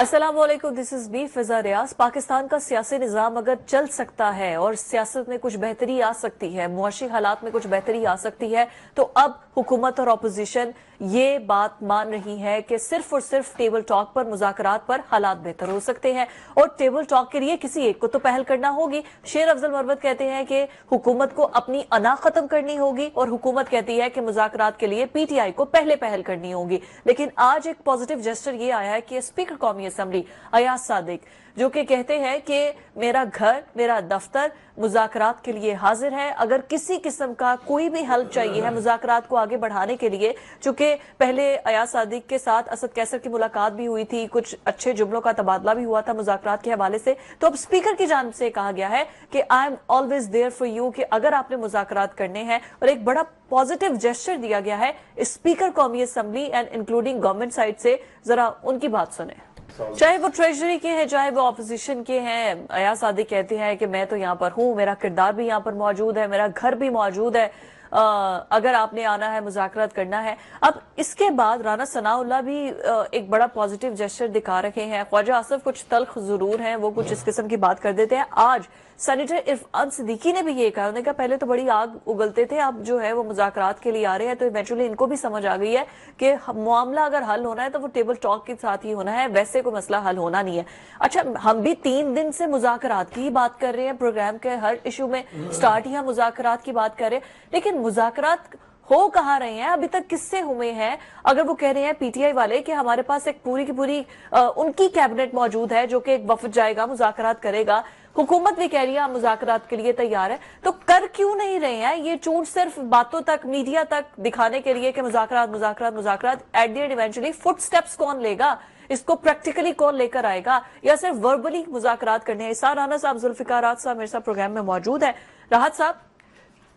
अस्सलामुअलैकुम, this is me फिजा रियाज। पाकिस्तान का सियासी निजाम अगर चल सकता है और सियासत में कुछ बेहतरी आ सकती है, मुआशी हालात में कुछ बेहतरी आ सकती है, तो अब हुकूमत और अपोजिशन ये बात मान रही है कि सिर्फ और सिर्फ टेबल टॉक पर, मुज़ाकरात पर हालात बेहतर हो सकते हैं। और टेबल टॉक के लिए किसी एक को तो पहल करना होगी। शेर अफजल मरवत कहते हैं कि हुकूमत को अपनी अना खत्म करनी होगी और हुकूमत कहती है कि मुज़ाकरात के लिए पीटीआई को पहले पहल करनी होगी। लेकिन आज एक पॉजिटिव जेस्चर ये आया है कि स्पीकर कौमी असेंबली अयाज सादिक, जो कि कहते हैं कि मेरा घर, मेरा दफ्तर मुज़ाकरात के लिए हाजिर है। अगर किसी किस्म का कोई भी हेल्प चाहिए है मुज़ाकरात को आगे बढ़ाने के लिए, चूंकि पहले अयाज सादिक के साथ असद कैसर की मुलाकात भी हुई थी, कुछ अच्छे जुमलों का तबादला भी हुआ था मुज़ाकरात के हवाले से, तो अब स्पीकर की जानिब से कहा गया है कि I am always there for you, कि अगर आपने मुज़ाकरात करने हैं। और एक बड़ा पॉजिटिव जेस्चर दिया गया है स्पीकर कौमी assembly and including government side से। जरा उनकी बात सुने। चाहे वो ट्रेजरी के हैं, चाहे वो ऑपोजिशन के हैं, अयाज सादिक कहते हैं कि मैं तो यहाँ पर हूँ, मेरा किरदार भी यहाँ पर मौजूद है, मेरा घर भी मौजूद है, अगर आपने आना है, मुज़ाकरात करना है। अब इसके बाद राना सनाउल्लाह भी एक बड़ा पॉजिटिव जेस्चर दिखा रहे हैं। ख्वाजा आसिफ कुछ तल्ख जरूर हैं, वो कुछ इस किस्म की बात कर देते हैं। आज सेनेटर इरफान सिद्दीकी ने भी ये कहा, उन्होंने कहा पहले तो बड़ी आग उगलते थे, अब जो है वो मुज़ाकरात के लिए आ रहे हैं, तो इवेंचुअली इनको भी समझ आ गई है कि मामला अगर हल होना है तो वो टेबल टॉक के साथ ही होना है, वैसे कोई मसला हल होना नहीं है। अच्छा, हम भी 3 दिन से मुज़ाकरात की ही बात कर रहे हैं, प्रोग्राम के हर इशू में स्टार्ट ही हम मुज़ाकरात की बात कर रहे हैं, लेकिन मुज़ाकरात हो कहाँ रहे हैं, अभी तक किससे हुए हैं? अगर वो कह रहे हैं पीटीआई वाले कि हमारे पास एक पूरी की पूरी उनकी कैबिनेट मौजूद है जो कि एक वफद जाएगा, मुज़ाकरात करेगा, हुकूमत भी कह रही है हम मुज़ाकरात के लिए तैयार है, तो कर क्यों नहीं रहे हैं? ये चूट सिर्फ बातों तक, मीडिया तक दिखाने के लिए कि मुज़ाकरात मुज़ाकरात मुज़ाकरात, at the end eventually foot steps कौन लेगा? इसको प्रैक्टिकली कौन लेकर आएगा, या सिर्फ वर्बली मुज़ाकरात करने हैं? इसार राना साहब, जुल्फिकार राहत साहब मेरे साथ प्रोग्राम में मौजूद है। राहत साहब,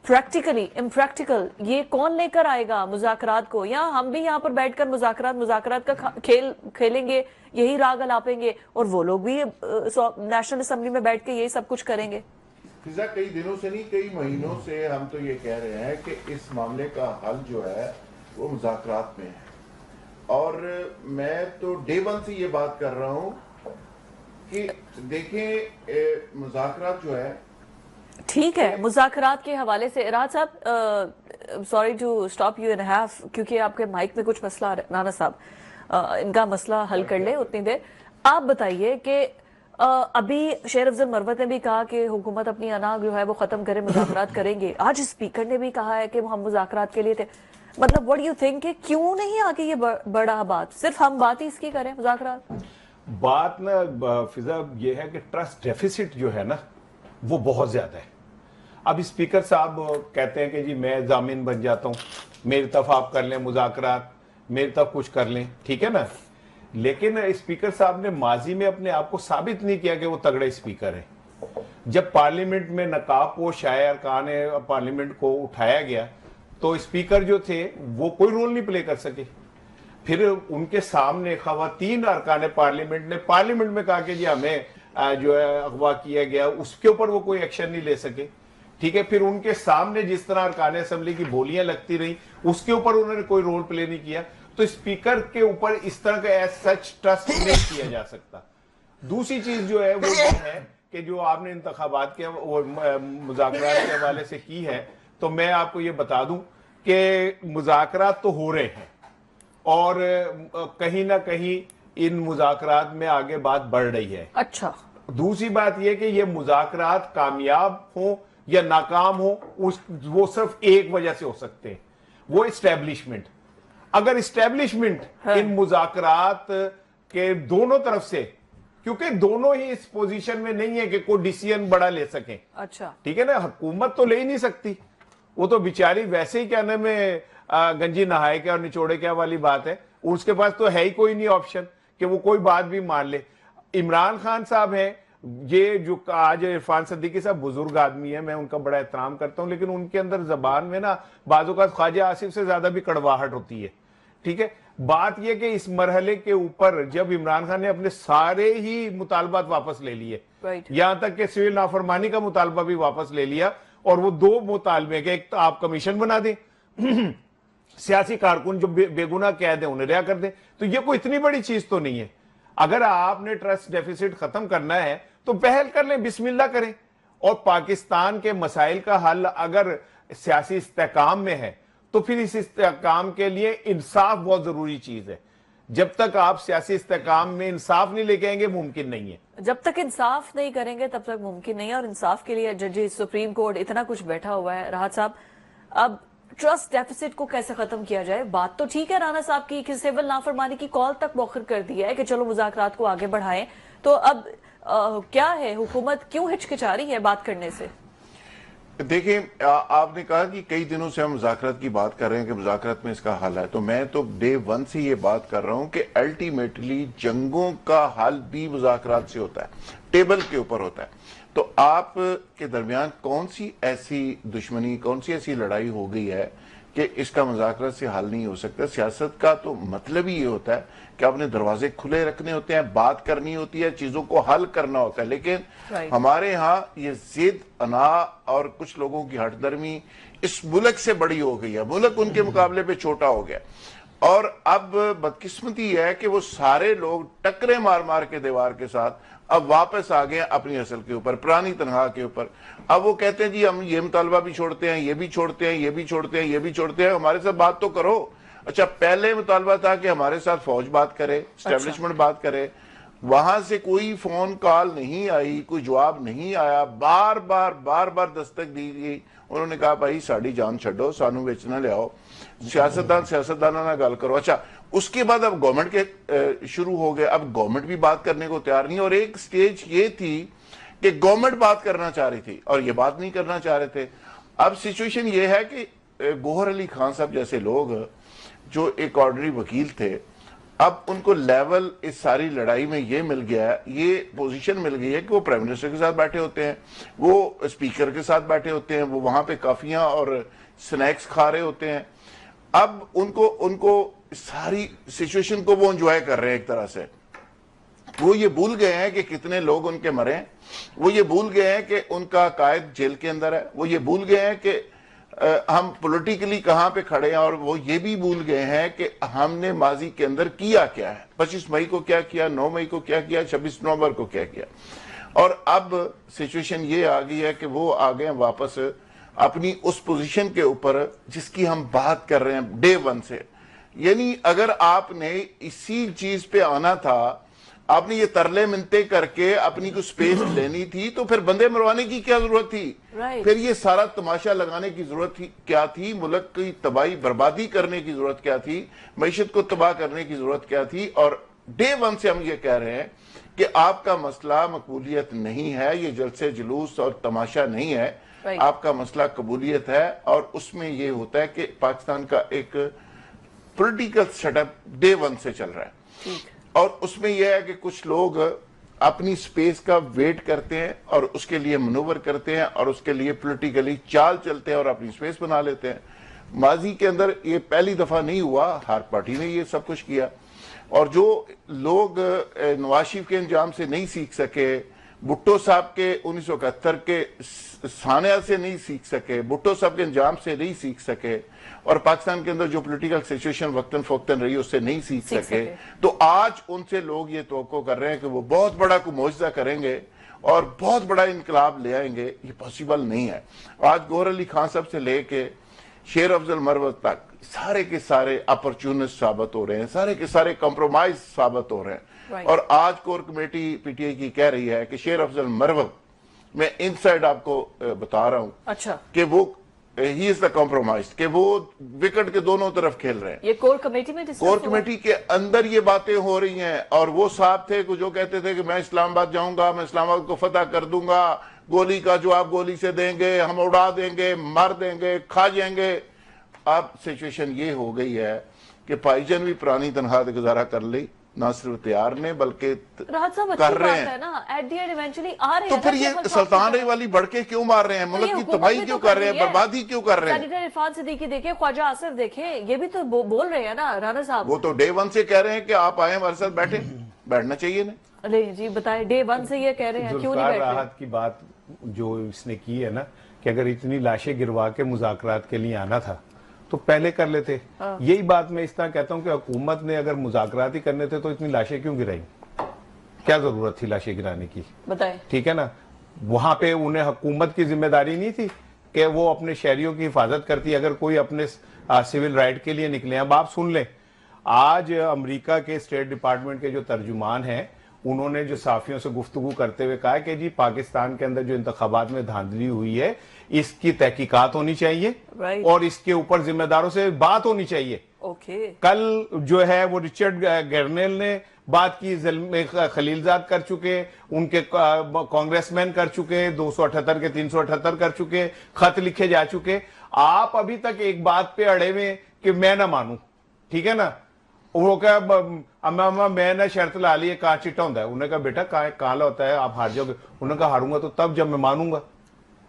प्रैक्टिकली इम्प्रैक्टिकल ये कौन लेकर आएगा मुज़ाकरात को? या हम भी यहाँ पर बैठकर मुज़ाकरात का खेल खेलेंगे, यही राग अलापेंगे, और वो लोग भी नेशनल असेंबली में बैठ के यही सब कुछ करेंगे? फिजा, कई दिनों से नहीं, कई महीनों से हम तो ये कह रहे हैं कि इस मामले का हल जो है वो मुज़ाकरात में है। और मैं तो डे 1 से ये बात कर रहा हूँ कि देखें, मुज़ाकरात जो है ठीक है। मुज़ाकरात के हवाले से राहत साहब, sorry to stop you in half, क्योंकि आपके माइक में कुछ मसला, राना साहब इनका मसला हल कर ले उतनी देर। आप बताइए कि अभी शेर अफजल मरवत ने भी कहा कि हुकूमत अपनी अना जो है वो खत्म करे, मुज़ाकरात करेंगे। आज स्पीकर ने भी कहा है कि हम मुज़ाकरात के लिए थे। मतलब व्हाट यू थिंक, क्यों नहीं आगे ये बड़ा बात, सिर्फ हम बात ही इसकी करें मुज़ाकरात? बात ना फिजा ये है कि ट्रस्ट डेफिसिट जो है ना वो बहुत ज्यादा है। अब स्पीकर साहब कहते हैं कि जी मैं जामिन बन जाता हूं, मेरी तरफ आप कर लें मुज़ाकरात, मेरी तरफ कुछ कर लें, ठीक है ना। लेकिन स्पीकर साहब ने माजी में अपने आप को साबित नहीं किया कि वो तगड़े स्पीकर हैं। जब पार्लियामेंट में नकाबपोश अरकान पार्लियामेंट को उठाया गया तो स्पीकर जो थे वो कोई रोल नहीं प्ले कर सके। फिर उनके सामने खवातीन अरकान पार्लियामेंट ने पार्लियामेंट में कहा कि जी हमें जो है अगवा किया गया, उसके ऊपर वो कोई एक्शन नहीं ले सके, ठीक है। फिर उनके सामने जिस तरह अरकान असेंबली की बोलियां लगती रही, उसके ऊपर उन्होंने कोई रोल प्ले नहीं किया। तो स्पीकर के ऊपर इस तरह का एज सच ट्रस्ट नहीं किया जा सकता। दूसरी चीज जो है वो ये है कि जो आपने इंतखाबात के मुज़ाकरात के हवाले से की है, तो मैं आपको ये बता दूं कि मुज़ाकरात तो हो रहे हैं और कहीं ना कहीं इन मुज़ाकरात में आगे बात बढ़ रही है। अच्छा, दूसरी बात यह कि ये मुज़ाकरात कामयाब हो या नाकाम हो, वो सिर्फ एक वजह से हो सकते हैं, वो इस्टेब्लिशमेंट। अगर इस्टेब्लिशमेंट इन मुज़ाकरात के दोनों तरफ से, क्योंकि दोनों ही इस पोजीशन में नहीं है कि कोई डिसीजन बड़ा ले सके, अच्छा ठीक है ना। हुकूमत तो ले ही नहीं सकती, वो तो बेचारी वैसे ही कहने में गंजी नहाए क्या और निचोड़े क्या वाली बात है। उसके पास तो है ही कोई नहीं ऑप्शन कि वो कोई बात भी मान ले। इमरान खान साहब हैं, ये जो आज इरफान सिद्दीकी साहब बुजुर्ग आदमी है, मैं उनका बड़ा एहतराम करता हूं, लेकिन उनके अंदर जबान में ना बाजू का ख्वाजा आसिफ से ज्यादा भी कड़वाहट होती है, ठीक है। बात यह कि इस मरहले के ऊपर जब इमरान खान ने अपने सारे ही मुतालबात वापस ले लिए, यहां तक कि सिविल नाफरमानी का मुतालबा भी वापस ले लिया, और वो 2 मुतालबे के, एक तो आप कमीशन बना दें सियासी कारकुन जो बेगुनाह कैद है उन्हें रिहा कर दें, तो ये कोई इतनी बड़ी चीज तो नहीं है। अगर आपने ट्रस्ट डेफिसिट खत्म करना है तो पहल कर लें, बिस्मिल्लाह करें। और पाकिस्तान के मसाइल का हल अगर सियासी इस्तेकाम में है तो फिर इस इस्तेकाम के लिए इंसाफ बहुत जरूरी चीज है। जब तक आप सियासी इस्तेकाम में इंसाफ नहीं लेके आएंगे, मुमकिन नहीं है। जब तक इंसाफ नहीं करेंगे तब तक मुमकिन नहीं है, और इंसाफ के लिए जजेस, सुप्रीम कोर्ट, इतना कुछ बैठा हुआ है। राहत साहब, अब ट्रस्ट डेफिसिट को कैसे खत्म किया जाए? बात तो ठीक है राना साहब की कि सिविल नाफरमानी की कॉल तक मौखर कर दिया है कि चलो मुज़ाकरात को आगे बढ़ाएं, तो अब क्या है, हुकूमत क्यों हिचकिचा रही है बात करने से? देखिए, आपने कहा कि कई दिनों से हम मुज़ाकरात की बात कर रहे हैं कि मुज़ाकरात में इसका हल है, तो मैं तो डे वन से ये बात कर रहा हूं कि अल्टीमेटली जंगों का हल भी मुज़ाकरात से होता है, टेबल के ऊपर होता है। तो आप के दरमियान कौन सी ऐसी दुश्मनी, कौन सी ऐसी लड़ाई हो गई है कि इसका मुज़ाकरात से हल नहीं हो सकता? सियासत का तो मतलब ही ये होता है कि आपने दरवाजे खुले रखने होते हैं, बात करनी होती है, चीजों को हल करना होता है। लेकिन हमारे यहाँ ये जिद, अना और कुछ लोगों की हठधर्मी इस मुल्क से बड़ी हो गई है, मुल्क उनके मुकाबले पे छोटा हो गया। और अब बदकिस्मती है कि वो सारे लोग टक्करे मार मार के दीवार के साथ अब वापस आ गए अपनी असल के ऊपर, पुरानी तनख्वाह के ऊपर। अब वो कहते हैं जी हम ये मुतालबा भी छोड़ते हैं, ये भी छोड़ते हैं, ये भी छोड़ते हैं, ये भी छोड़ते हैं, हमारे साथ बात तो करो। अच्छा, पहले मुतालबा था कि हमारे साथ फौज बात करे, एस्टेब्लिशमेंट बात करे, वहां से कोई फोन कॉल नहीं आई, कोई जवाब नहीं आया, बार बार दस्तक दी गई। उन्होंने कहा भाई साड़ी जान छो, सानू विच ना लियाओ, सियासतदाना ना गल करो। अच्छा, उसके बाद अब गवर्नमेंट के शुरू हो गए, अब गवर्नमेंट भी बात करने को तैयार नहीं। और एक स्टेज ये थी कि गवर्नमेंट बात करना चाह रही थी और ये बात नहीं करना चाह रहे थे। अब सिचुएशन ये है कि गौहर अली खान साहब जैसे लोग जो एक ऑर्डनरी वकील थे, अब उनको लेवल इस सारी लड़ाई में ये मिल गया है, ये पोजीशन मिल गई है कि वो प्राइम मिनिस्टर के साथ बैठे होते हैं, वो स्पीकर के साथ बैठे होते हैं, वो वहां पे काफियां और स्नैक्स खा रहे होते हैं। अब उनको सारी सिचुएशन को वो एंजॉय कर रहे हैं एक तरह से। वो ये भूल गए हैं कि कितने लोग उनके मरे हैं, वो ये भूल गए हैं कि उनका कायद जेल के अंदर है, वो ये भूल गए हैं कि हम पॉलिटिकली कहां पे खड़े हैं, और वो ये भी भूल गए हैं कि हमने माजी के अंदर किया क्या है, 25 मई को क्या किया, 9 मई को क्या किया, 26 नवंबर को क्या किया। और अब सिचुएशन ये आ गई है कि वो आ गए वापस अपनी उस पोजीशन के ऊपर जिसकी हम बात कर रहे हैं डे वन से। यानी अगर आपने इसी चीज पे आना था, आपने ये तरले मिनते करके अपनी कुछ स्पेस लेनी थी, तो फिर बंदे मरवाने की क्या जरूरत थी? फिर ये सारा तमाशा लगाने की जरूरत क्या थी? मुल्क की तबाही बर्बादी करने की जरूरत क्या थी? मईशत को तबाह करने की जरूरत क्या थी? और डे वन से हम ये कह रहे हैं कि आपका मसला मकबूलियत नहीं है, ये जलसे जुलूस और तमाशा नहीं है, आपका मसला कबूलियत है। और उसमें ये होता है कि पाकिस्तान का एक पॉलिटिकल सेटअप डे वन से चल रहा है, और उसमें यह है कि कुछ लोग अपनी स्पेस का वेट करते हैं और उसके लिए मनूवर करते हैं और उसके लिए पॉलिटिकली चाल चलते हैं और अपनी स्पेस बना लेते हैं। माजी के अंदर ये पहली दफा नहीं हुआ, हर पार्टी ने ये सब कुछ किया। और जो लोग नवाज शरीफ के अंजाम से नहीं सीख सके, भुट्टो साहब के 1971 के सानिया से नहीं सीख सके, भुट्टो साहब के अंजाम से नहीं सीख सके, और पाकिस्तान के अंदर जो पॉलिटिकल सिचुएशन वक्तन फोक्तन रही उससे नहीं सीख सके, तो आज उनसे लोग ये तवक्को कर रहे हैं कि वो बहुत बड़ा को मुआवजा करेंगे और बहुत बड़ा इनकलाब ले आएंगे। ये पॉसिबल नहीं है। आज गौहर अली खान साहब से लेके शेर अफजल मरवत तक सारे के सारे अपॉर्चुनिस्ट साबित हो रहे हैं, सारे के सारे कंप्रोमाइज साबित हो रहे हैं। और आज कोर कमेटी पीटीआई की कह रही है कि शेर अफजल मरवत, मैं इनसाइड आपको बता रहा हूं, अच्छा, कि वो ही इज द कॉम्प्रोमाइज, कि वो विकेट के दोनों तरफ खेल रहे हैं। ये कोर कमेटी में कोर कमेटी के अंदर ये बातें हो रही हैं। और वो साहब थे जो कहते थे कि मैं इस्लामाबाद जाऊंगा, मैं इस्लामाबाद को फतह कर दूंगा, गोली का जवाब गोली से देंगे, हम उड़ा देंगे, मार देंगे, खा जाएंगे। अब सिचुएशन ये हो गई है कि भाईजान भी पुरानी तनख्वाह गुजारा कर ली, ना सिर्फ तैयार ने बल्कि कर रहे हैं ना, एट द एंड इवेंचुअली आ रहे हैं। तो फिर ये सुल्तान रही वाली बढ़ के क्यों मार रहे हैं, मुल्क की तबाही क्यों कर रहे हैं, बर्बादी क्यों कर रहे हैं? सेनेटर इरफान सिद्दीकी देखें, ख्वाजा आसिफ देखें, ये भी तो बोल रहे हैं ना राना साहब। वो तो डे वन से कह रहे हैं कि आप आए हमारे साथ बैठे, बैठना चाहिए ना। अरे जी बताएं, डे वन से ये कह रहे हैं, क्यों नहीं बैठ रहे? राहत की बात जो इसने की है ना कि अगर इतनी लाशें गिरवा के मुज़ाकरात के लिए आना था तो पहले कर लेते। यही बात मैं इस तरह कहता हूं कि हुकूमत ने अगर मुज़ाकरात ही करने थे तो इतनी लाशें क्यों गिराई? क्या जरूरत थी लाशें गिराने की? बताएं। ठीक है ना, वहां पे उन्हें हुकूमत की जिम्मेदारी नहीं थी कि वो अपने शहरियों की हिफाजत करती? अगर कोई अपने सिविल राइट के लिए निकले। अब आप सुन लें, आज अमेरिका के स्टेट डिपार्टमेंट के जो तर्जुमान हैं, उन्होंने जो साफियों से गुफ्तगू करते हुए कहा कि जी पाकिस्तान के अंदर जो इंतखाबात में धांधली हुई है इसकी तहकीकात होनी चाहिए और इसके ऊपर जिम्मेदारों से बात होनी चाहिए। कल जो है वो रिचर्ड गर्नेल ने बात की, ज़ल्मे खलीलजाद कर चुके, उनके कांग्रेसमैन कर चुके, 278 के 378 कर चुके, खत लिखे जा चुके। आप अभी तक एक बात पे अड़े हुए कि मैं ना मानूं, ठीक है ना। वो क्या अम्मा मैं ना शर्त ला ली, कहाँ चिट्टा होता है? उन्होंने कहा बेटा काला होता है, आप हार जाओगे। उन्होंने कहा हारूंगा तो तब जब मैं मानूंगा।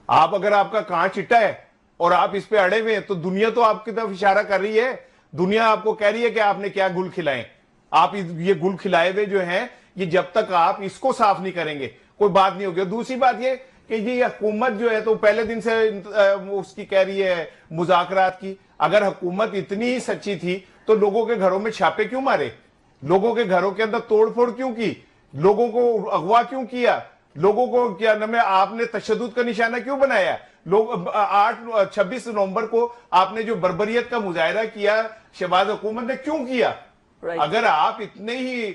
आप अगर आपका कहाँ चिट्टा है और आप इस पे अड़े हुए हैं तो दुनिया तो आपकी तरफ इशारा कर रही है। दुनिया आपको कह रही है कि आपने क्या गुल खिलाए। आप ये गुल खिलाए हुए जो हैं, ये जब तक आप इसको साफ नहीं करेंगे कोई बात नहीं होगी। दूसरी बात ये कि ये हुकूमत जो है तो पहले दिन से उसकी कह रही है मुज़ाकरात की। अगर हुकूमत इतनी ही सच्ची थी तो लोगों के घरों में छापे क्यों मारे? लोगों के घरों के अंदर तोड़फोड़ क्यों की? लोगों को अगवा क्यों किया? लोगों को क्या नाम है, आपने तशद्दुद का निशाना क्यों बनाया? लोग 26 नवंबर को आपने जो बर्बरियत का मुजाहिरा किया शहबाज हुकूमत ने क्यों किया? अगर आप इतने ही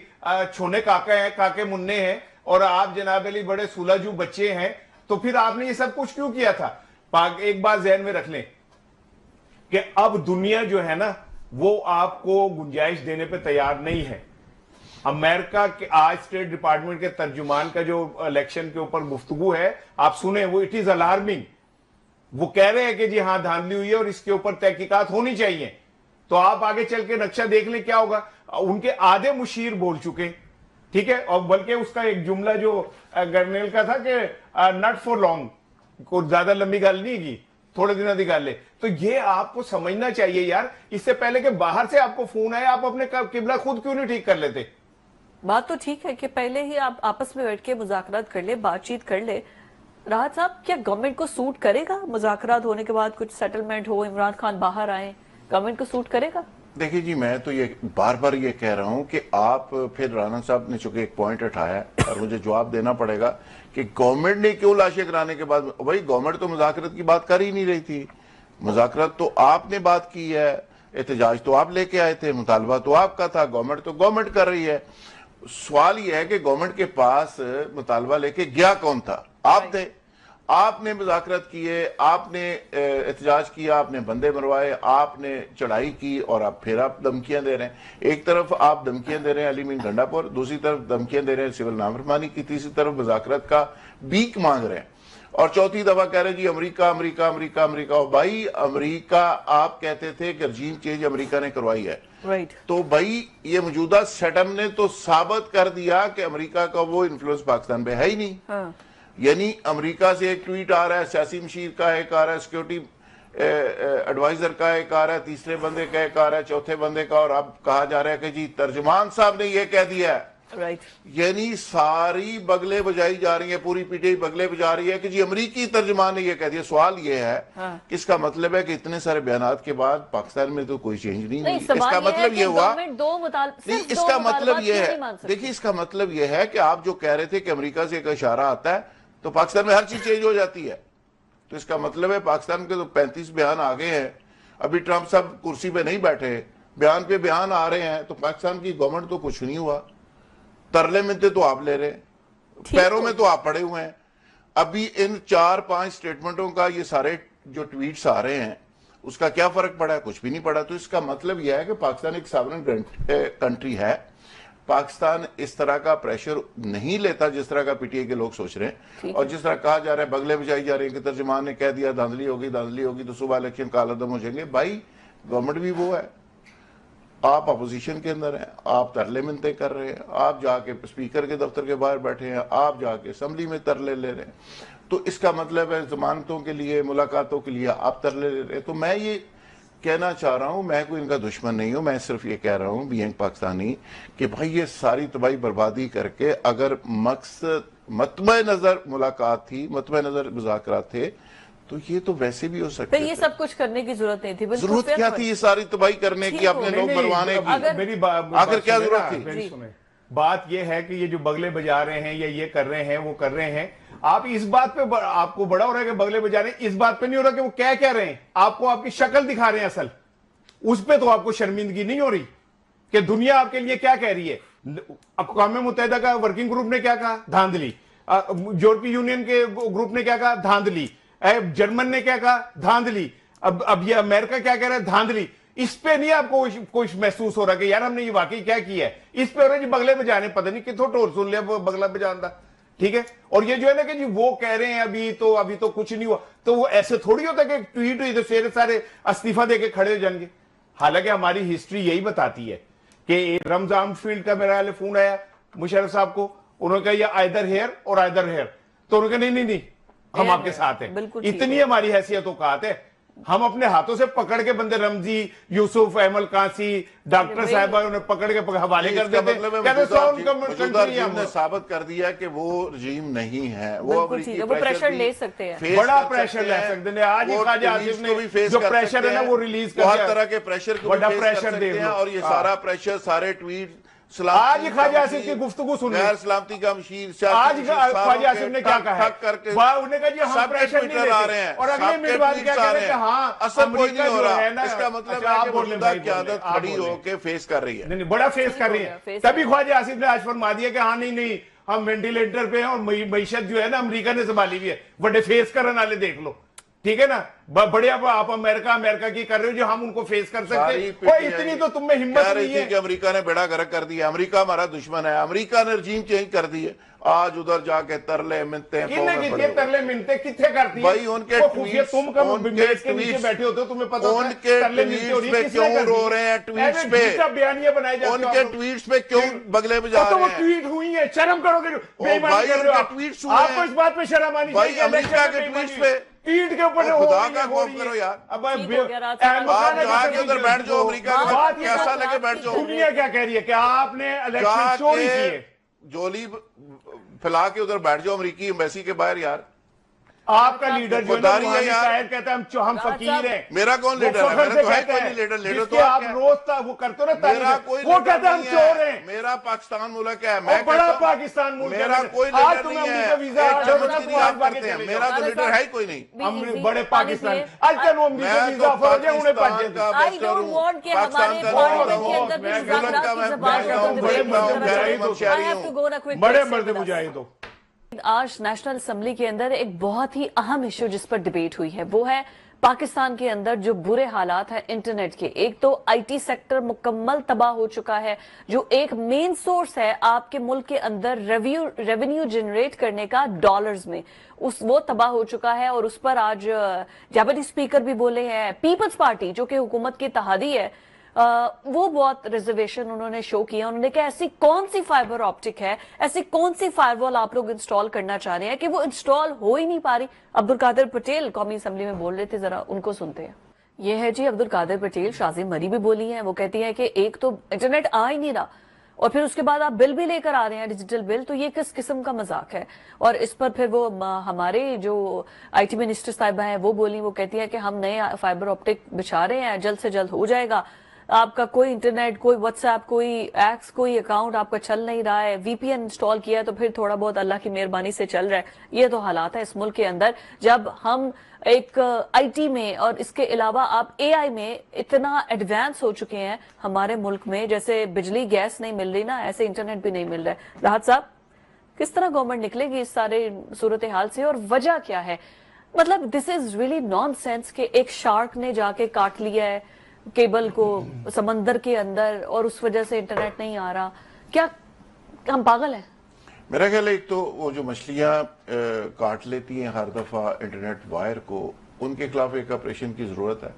छोने काके मुन्ने हैं और आप जनाब अली बड़े सुलझू बच्चे हैं तो फिर आपने ये सब कुछ क्यों किया था? एक बात जहन में रख लें कि अब दुनिया जो है ना वो आपको गुंजाइश देने पे तैयार नहीं है। अमेरिका के आज स्टेट डिपार्टमेंट के तर्जुमान का जो इलेक्शन के ऊपर गुफ्तगू है आप सुने, वो इट इज अलार्मिंग। वो कह रहे हैं कि जी हाँ धांधली हुई है और इसके ऊपर तहकीकात होनी चाहिए। तो आप आगे चल के नक्शा देख लें क्या होगा। उनके आधे मुशीर बोल चुके, ठीक है, और बल्कि उसका एक जुमला जो गर्नेल का था कि नॉट फॉर लॉन्ग, कोई ज्यादा लंबी गल नहीं की, थोड़े दिनों की गल है। तो ये आपको समझना चाहिए यार, इससे पहले कि बाहर से आपको फोन आए आप अपने किबला खुद क्यों नहीं ठीक कर लेते? बात तो ठीक है कि पहले ही आप आपस में बैठ के मुज़ाकरात कर ले, बातचीत कर ले। राहत साहब, क्या गवर्नमेंट को सूट करेगा मुज़ाकरात होने के बाद कुछ सेटलमेंट हो, इमरान खान बाहर आए, गवर्नमेंट को सूट करेगा? देखिए जी, मैं तो ये बार बार ये कह रहा हूं कि आप फिर राना साहब ने चूंकि एक पॉइंट उठाया और मुझे जवाब देना पड़ेगा कि गवर्नमेंट ने क्यों लाशें गिराने के बाद, भाई गवर्नमेंट तो मुज़ाकरात की बात कर ही नहीं रही थी। मुज़ाकरात तो आपने बात की है, एहतजाज तो आप लेके आए थे, मुतालबा तो आपका था, गवर्नमेंट तो गवर्नमेंट कर रही है। सवाल यह है कि गवर्नमेंट के पास मुतालबा लेके गया कौन था? आप थे। आपने मुज़ाकरात किए, आपने एहतजाज किया, आपने बंदे मरवाए, आपने चढ़ाई की और अब फिर आप धमकियां दे रहे हैं। एक तरफ आप धमकियां दे रहे हैं अली मीन गंडापुर, दूसरी तरफ धमकियां दे रहे हैं सिविल नाफरमानी की, तीसरी तरफ मुज़ाकरात का बीक मांग रहे हैं और चौथी दफा कह रहे हैं जी अमेरिका अमेरिका अमेरिका अमेरिका। भाई अमेरिका, आप कहते थे कि रजीम चेंज अमेरिका ने करवाई है, तो भाई ये मौजूदा सेटअप ने तो साबित कर दिया कि अमेरिका का वो इन्फ्लुएंस पाकिस्तान पे है ही नहीं। यानी अमेरिका से एक ट्वीट आ रहा है, सियासी मशीर का एक आ रहा है, सिक्योरिटी एडवाइजर का एक आ रहा है, तीसरे बंदे का एक आ रहा है, चौथे बंदे का, और अब कहा जा रहा है कि जी तर्जुमान साहब ने ये कह दिया है। यानी सारी बगले बजाई जा रही है, पूरी पीटीआई बगले बजा रही है कि जी अमेरिकी तर्जुमान ने ये कह दिया। सवाल ये है कि इसका मतलब है कि इतने सारे बयानात के बाद पाकिस्तान में तो कोई चेंज नहीं हुई। इसका मतलब ये हुआ नहीं, इसका मतलब ये है, देखिए इसका मतलब ये है कि आप जो कह रहे थे कि अमेरिका से एक इशारा आता है तो पाकिस्तान में हर चीज चेंज हो जाती है, तो इसका मतलब है पाकिस्तान के तो 35 बयान आ गए हैं, अभी ट्रंप साहब कुर्सी पे नहीं बैठे, बयान पे बयान आ रहे हैं, तो पाकिस्तान की गवर्नमेंट तो कुछ नहीं हुआ। तरले मिलते तो आप ले रहे, पैरों में तो आप पड़े हुए हैं। अभी इन 4-5 स्टेटमेंटों का ये सारे जो ट्वीट्स आ रहे हैं उसका क्या फर्क पड़ा है? कुछ भी नहीं पड़ा। तो इसका मतलब यह है कि पाकिस्तान एक सॉवरेन कंट्री है। पाकिस्तान इस तरह का प्रेशर नहीं लेता जिस तरह का पीटीआई के लोग सोच रहे हैं, और जिस तरह कहा जा रहा है, बगले बजाई जा रही है कि तर्जुमान ने कह दिया धांधली होगी तो सुबह इलेक्शन काल अदम हो जाएंगे। भाई गवर्नमेंट भी वो है, आप अपोजिशन के अंदर हैं, आप तरले मिलते कर रहे हैं, आप जाके स्पीकर के दफ्तर के बाहर बैठे हैं, आप जाके असम्बली में तरले ले रहे हैं, तो इसका मतलब है जमानतों के लिए, मुलाकातों के लिए आप तरले ले रहे हैं। तो मैं ये कहना चाह रहा हूं, मैं कोई इनका दुश्मन नहीं हूं, मैं सिर्फ ये कह रहा हूं बीइंग पाकिस्तानी कि भाई ये सारी तबाही बर्बादी करके अगर मकसद मतमे नजर मुलाकात थी, मतमे नजर मुज़ाकरात थे, तो ये तो वैसे भी हो सकता है। ये सब कुछ करने की जरूरत नहीं थी। जरूरत क्या थी ये सारी तबाही करने की, अपने लोग मरवाने की? आखिर क्या जरूरत थी? बात ये है कि ये जो बगले बजा रहे हैं या ये कर रहे हैं वो कर रहे हैं, आप इस बात पे आपको बड़ा हो रहा है कि बगले बजा रहे हैं, इस बात पे नहीं हो रहा कि वो क्या कह रहे हैं, आपको आपकी शक्ल दिखा रहे हैं असल, उस पे तो आपको शर्मिंदगी नहीं हो रही कि दुनिया आपके लिए क्या कह रही है। अक़वाम मुत्तहिदा का वर्किंग ग्रुप ने क्या कहा, धांधली। यूरोपीय यूनियन के ग्रुप ने क्या कहा, धांधली। जर्मन ने क्या कहा, धांधली। अब ये अमेरिका क्या कह रहा है, धांधली। इस पे नहीं आपको कुछ महसूस हो रहा कि यार हमने ये वाकई क्या किया है। इस पे हो रहा है जी बगले बजाने, पता नहीं कितों टोर सुन लिया बगला बजाना, ठीक है। और ये जो है ना कि जी वो कह रहे हैं अभी तो कुछ नहीं हुआ, तो वो ऐसे थोड़ी होता कि ट्वीट हुई तो सारे इस्तीफा देके खड़े हो जाएंगे। हालांकि हमारी हिस्ट्री यही बताती है कि रमजान फील्ड का मेरा फोन आया मुशर्रफ साहब को, उन्होंने कहा ये आइदर हेयर और आइदर हेयर, तो उन्होंने कहा नहीं हम आपके साथ हैं। इतनी हमारी हैसियत औकात है, हम अपने हाथों से पकड़ के बंदे रमजी, यूसुफ, अहमद कासी, डॉक्टर साहब उन्हें पकड़ के हवाले कर देते हैं। ने साबित कर दिया कि वो रजीम नहीं है, वो प्रेशर ले सकते हैं, बड़ा प्रेशर ले सकते हैं। आज ही ख्वाजा आसिफ ने जो प्रेशर है ना वो रिलीज कर हर तरह के प्रेशर को बड़ा प्रेशर दे, और ये सारा प्रेशर, सारे ट्वीट आज ख्वाजा आसिफ की गुफ्तगू सुनिए, गैर सलामती का मशीर, आज ख्वाजा आसिफ ने क्या कहा करके उन्होंने कहा जी हम प्रेशर नहीं लेते, आ रहे हैं और अगले मिनट बाद क्या कह रहे हैं कि हाँ असर कोई नहीं हो रहा है। इसका मतलब आप मौजूदा क़यादत खड़ी होकर फेस कर रही है, नहीं बड़ा फेस कर रही है। तभी ख्वाजा आसिफ ने आज फरमा दिया कि हाँ नहीं हम वेंटिलेटर पे हैं और मईशत जो है ना अमेरिका ने संभाली हुई है, बड़े फेस करने वाले देख लो, ठीक है ना। बड़े आप अमेरिका की कर रहे हो जो हम उनको फेस कर सकते हैं, इतनी तो तुम में हिम्मत नहीं है कि अमेरिका ने बेड़ा गर्क कर दिया, अमेरिका हमारा दुश्मन है, अमेरिका ने रजीम चेंज कर दिए। आज उधर जाके तरले मिनते तरले मिनते कितने करती भाई उनके ट्वीट्स, तुम बैठे होते हो, तुम्हें पता उनके ट्वीट्स पे क्यों रो रहे हैं, ट्वीट्स पे बयानियां बनाए जाते हैं, उनके ट्वीट्स पे क्यों बगले बजा रहे हैं। ट्वीट हुई है, शर्म करोगे, ट्वीट्स आपको इस बात पे शर्म आनी चाहिए। अमेरिका के ट्वीट्स पे ईट के ऊपर खुदा का खौफ करो यार। अब आप जाके उधर बैठ जाओ, अमेरिका में कैसा लेके बैठ जाओ। दुनिया क्या कह रही है कि आपने इलेक्शन चोरी किए, जोली फैला के उधर बैठ जाओ अमेरिकी एम्बेसी के बाहर यार। आपका लीडर जो है यार कहता है हम फकीर हैं। मेरा कौन लीडर है? मेरा तो है कोई नहीं लीडर। लीडर तो आप रोज वो करते हो ना, मेरा कोई वो कहता है हम चोर हैं। मेरा पाकिस्तान मुल्क है, मैं बड़ा पाकिस्तान मुल्क है, मेरा कोई लीडर नहीं है। आप करते हैं, मेरा तो लीडर है ही कोई नहीं। बड़े पाकिस्तान आज क्या नो वीजा फौज है उन्हें पाजे का बेस्टर हूं, पाकिस्तान का बड़े मर्द मुजाहिद हो। आज नेशनल असेंबली के अंदर एक बहुत ही अहम इश्यू जिस पर डिबेट हुई है वो है पाकिस्तान के अंदर जो बुरे हालात हैं इंटरनेट के। एक तो आईटी सेक्टर मुकम्मल तबाह हो चुका है, जो एक मेन सोर्स है आपके मुल्क के अंदर रेवेन्यू जनरेट करने का डॉलर्स में, वो तबाह हो चुका है। और उस पर आज डेप्यूटी स्पीकर भी बोले हैं। पीपल्स पार्टी जो कि हुकूमत की इत्तेहादी है, वो बहुत रिजर्वेशन उन्होंने शो किया। उन्होंने कहा ऐसी कौन सी फाइबर ऑप्टिक है, ऐसी कौन सी फायरवॉल आप लोग इंस्टॉल करना चाह रहे हैं कि वो इंस्टॉल हो ही नहीं पा रही। अब्दुल कादिर पटेल कौमी असेंबली में बोल रहे थे, जरा उनको सुनते हैं। ये है जी अब्दुल कादिर पटेल, शाज़िम मरी भी बोली है। वो कहती है कि एक तो इंटरनेट आ ही नहीं रहा और फिर उसके बाद आप बिल भी लेकर आ रहे हैं, डिजिटल बिल, तो ये किस किस्म का मजाक है। और इस पर फिर वो हमारे जो आईटी मिनिस्टर साहिबा हैं वो बोली, वो कहती है कि हम नए फाइबर ऑप्टिक बिछा रहे हैं, जल्द से जल्द हो जाएगा। आपका कोई इंटरनेट, कोई व्हाट्सएप, कोई एक्स, कोई अकाउंट आपका चल नहीं रहा है, वीपीएन इंस्टॉल किया तो फिर थोड़ा बहुत अल्लाह की मेहरबानी से चल रहा है। ये तो हालात है इस मुल्क के अंदर, जब हम एक आईटी में और इसके अलावा आप एआई में इतना एडवांस हो चुके हैं हमारे मुल्क में। जैसे बिजली गैस नहीं मिल रही ना, ऐसे इंटरनेट भी नहीं मिल रहा है। राहत साहब, किस तरह गवर्नमेंट निकलेगी इस सारे सूरत हाल से और वजह क्या है? मतलब दिस इज रियली नॉनसेंस कि एक शार्क ने जाके काट लिया है केबल को समंदर के अंदर और उस वजह से इंटरनेट नहीं आ रहा। क्या हम पागल हैं? मेरा ख्याल है एक तो वो जो मछलियां काट लेती हैं हर दफा इंटरनेट वायर को, उनके खिलाफ एक ऑपरेशन की जरूरत है।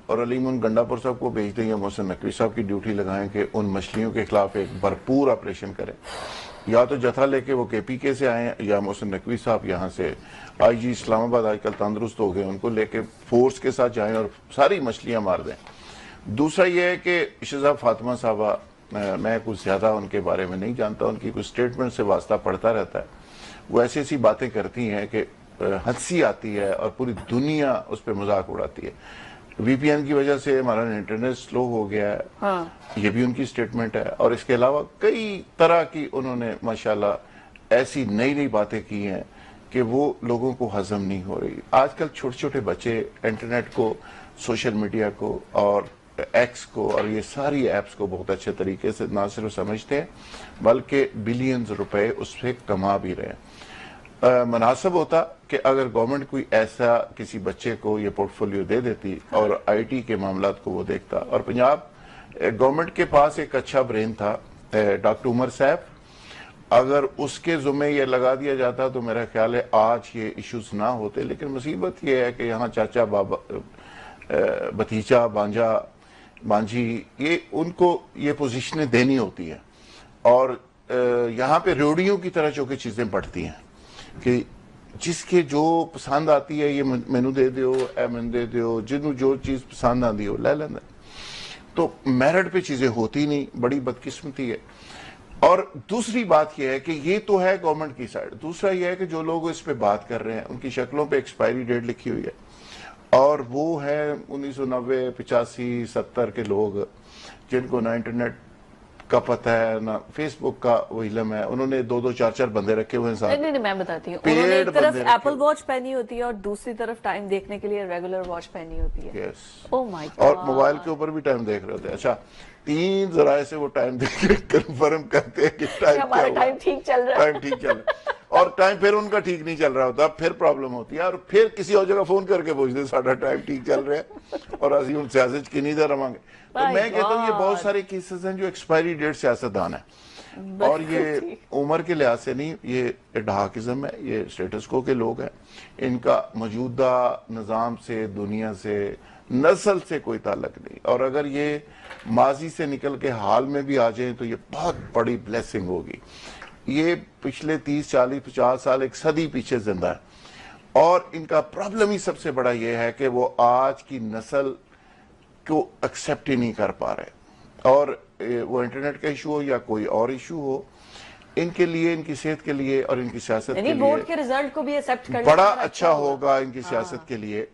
और अलीमुन गंडापुर साहब को भेज दें या मोहसिन नकवी साहब की ड्यूटी लगाएं कि उन मछलियों के खिलाफ एक भरपूर ऑपरेशन करें। या तो जथा लेके वो केपीके से आए या मोहसिन नकवी साहब यहाँ से आईजी इस्लामाबाद आजकल तंदुरुस्त हो गए, उनको लेके फोर्स के साथ जाएं और सारी मछलियां मार दें। दूसरा यह है कि शहजाद फातिमा साहबा, मैं कुछ ज्यादा उनके बारे में नहीं जानता, उनकी कुछ स्टेटमेंट से वास्ता पड़ता रहता है। वो ऐसी ऐसी बातें करती हैं कि हंसी आती है और पूरी दुनिया उस पर मजाक उड़ाती है। VPN की वजह से हमारा इंटरनेट स्लो हो गया है। हाँ। ये भी उनकी स्टेटमेंट है। और इसके अलावा कई तरह की उन्होंने माशाल्लाह ऐसी नई नई बातें की हैं कि वो लोगों को हजम नहीं हो रही। आजकल छोटे छोटे बच्चे इंटरनेट को, सोशल मीडिया को और एक्स को और ये सारी एप्स को बहुत अच्छे तरीके से ना सिर्फ समझते हैं बल्कि बिलियंस रुपए उससे कमा भी रहे हैं। मुनासिब होता कि अगर गवर्नमेंट कोई ऐसा किसी बच्चे को ये पोर्टफोलियो दे देती और आईटी के मामलात को वो देखता। और पंजाब गवर्नमेंट के पास एक अच्छा ब्रेन था, डॉक्टर उमर साहब, अगर उसके जुम्मे ये लगा दिया जाता तो मेरा ख्याल है आज ये इश्यूज ना होते। लेकिन मुसीबत ये है कि यहाँ चाचा बाबा, भतीजा, बांझा, मांझी, ये उनको ये पोजीशनें देनी होती है और यहाँ पे रेडियो की तरह जो कि चीजें बढ़ती हैं कि जिसके जो पसंद आती है ये मैनू दे दो, ए मैनू दे दो, जिन्हों जो चीज पसंद आती हो ले लेंगे। तो मेरिट पे चीजें होती नहीं, बड़ी बदकिस्मती है। और दूसरी बात यह है कि ये तो है गवर्नमेंट की साइड, दूसरा यह है कि जो लोग इस पे बात कर रहे हैं उनकी शक्लों पे एक्सपायरी डेट लिखी हुई है और वो है 1990, 85, 70 के लोग जिनको ना इंटरनेट का पता है ना फेसबुक का वो इल्म है। उन्होंने 2-2, 4-4 बंदे रखे हुए हैं साथ। नहीं, मैं बताती हूँ। उन्होंने एक तरफ एप्पल वॉच पहनी होती है और दूसरी तरफ टाइम देखने के लिए रेगुलर वॉच पहनी होती है। Oh my God. और मोबाइल के ऊपर भी टाइम देख रहे होते हैं। अच्छा, 3 जराए से वो टाइम देख के कंफर्म करते हैं कि टाइम ठीक चल रहा है, टाइम ठीक चल रहा है। और टाइम फिर उनका ठीक नहीं चल रहा होता, फिर प्रॉब्लम होती है और फिर किसी और जगह फोन करके पूछते साडा टाइम ठीक चल रहा है और असि हुण सियासत किन्नी देर रवांगे। तो मैं कहता हूँ ये बहुत सारे केसेस हैं जो एक्सपायरी डेट सियासतदान है और ये उम्र के लिहाज से नहीं, ये ढाकिज्म है, ये स्टेटस को के लोग हैं। इनका मौजूदा निज़ाम से, दुनिया से, नस्ल से कोई ताल्लुक नहीं। और अगर ये माजी से निकल के हाल में भी आ जाए तो ये बहुत बड़ी ब्लेसिंग होगी। ये पिछले 30, 40, 50 साल, एक सदी पीछे जिंदा है और इनका प्रॉब्लम ही सबसे बड़ा ये है कि वो आज की नस्ल को एक्सेप्ट ही नहीं कर पा रहे। और वो इंटरनेट का इशू हो या कोई और इशू हो, इनके लिए, इनकी सेहत के लिए और इनकी सियासत के लिए बोर्ड के रिजल्ट को भी एक्सेप्ट कर बड़ा अच्छा होगा इनकी सियासत के लिए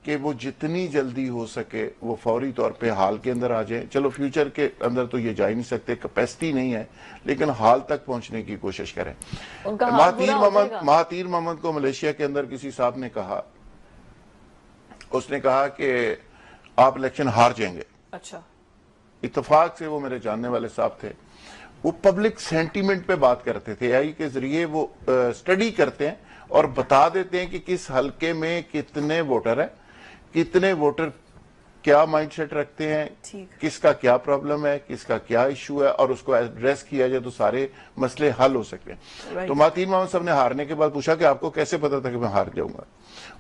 कि वो जितनी जल्दी हो सके वो फौरी तौर पे हाल के अंदर आ जाए। चलो फ्यूचर के अंदर तो ये जा ही नहीं सकते, कैपेसिटी नहीं है, लेकिन हाल तक पहुंचने की कोशिश करें। महातीर मोहम्मद को मलेशिया के अंदर किसी साहब ने कहा, उसने कहा कि आप इलेक्शन हार जाएंगे। अच्छा। इत्तेफाक से वो मेरे जानने वाले साहब थे। वो पब्लिक सेंटीमेंट पे बात करते थे, AI के जरिए वो स्टडी करते हैं और बता देते हैं कि किस हलके में कितने वोटर है, कितने वोटर क्या माइंडसेट रखते हैं, किसका क्या प्रॉब्लम है, किसका क्या इशू है और उसको एड्रेस किया जाए तो सारे मसले हल हो सकते हैं। तो महातीर मोहम्मद साहब ने हारने के बाद पूछा कि आपको कैसे पता था कि मैं हार जाऊंगा।